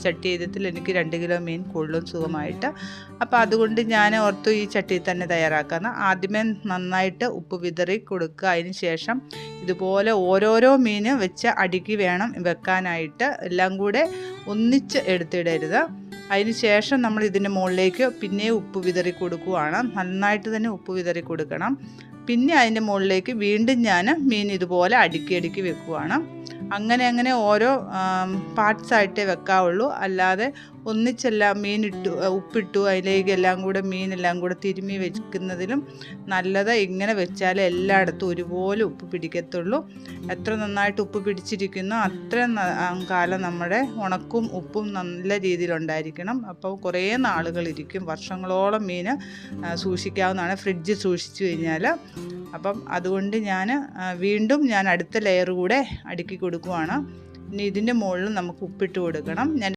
ചട്ടി ഇതിൽ എനിക്ക് 2 കിലോ മീൻ കൊള്ളും സുഖമായിട്ട്. അപ്പോൾ അതുകൊണ്ട് ഞാൻ ഓർത്തു ഈ ചട്ടിയിൽ തന്നെ തയ്യാറാക്കാമെന്ന്. ആദ്യമേ നന്നായിട്ട് ഉപ്പ് വിതറി കൊടുക്കുക. അതിന് ശേഷം ഇതുപോലെ ഓരോരോ മീൻ വെച്ച് അടുക്കി വേണം വെക്കാനായിട്ട്. എല്ലാം കൂടെ ഒന്നിച്ച് എടുത്തിടരുത്. അതിന് ശേഷം നമ്മൾ ഇതിൻ്റെ മുകളിലേക്ക് പിന്നെ ഉപ്പ് വിതറി കൊടുക്കുകയാണ്. നന്നായിട്ട് തന്നെ ഉപ്പ് വിതറി കൊടുക്കണം. പിന്നെ അതിൻ്റെ മുകളിലേക്ക് വീണ്ടും ഞാൻ മീൻ ഇതുപോലെ അടുക്കി വെക്കുകയാണ്. അങ്ങനെ ഓരോ പാർട്സായിട്ടേ വെക്കാവുള്ളൂ. അല്ലാതെ ഒന്നിച്ചെല്ലാം ഉപ്പിട്ടു അതിലേക്ക് മീനെല്ലാം കൂടെ തിരുമ്മി വെക്കുന്നതിലും നല്ലത് ഇങ്ങനെ വെച്ചാൽ എല്ലായിടത്തും ഒരുപോലെ ഉപ്പ് പിടിക്കത്തുള്ളൂ. എത്ര നന്നായിട്ട് ഉപ്പ് പിടിച്ചിരിക്കുന്നോ അത്രയും കാലം നമ്മുടെ ഉണക്കും ഉപ്പും നല്ല രീതിയിലുണ്ടായിരിക്കണം. അപ്പോൾ കുറേ നാളുകളിരിക്കും, വർഷങ്ങളോളം മീൻ സൂക്ഷിക്കാവുന്നതാണ് ഫ്രിഡ്ജിൽ സൂക്ഷിച്ചു കഴിഞ്ഞാൽ. അപ്പം അതുകൊണ്ട് വീണ്ടും ഞാൻ അടുത്ത ലെയർ കൂടെ അടുക്കി കൊടുക്കുവാണ്. ഇനി ഇതിൻ്റെ മുകളിൽ നമുക്ക് ഉപ്പിട്ട് കൊടുക്കണം.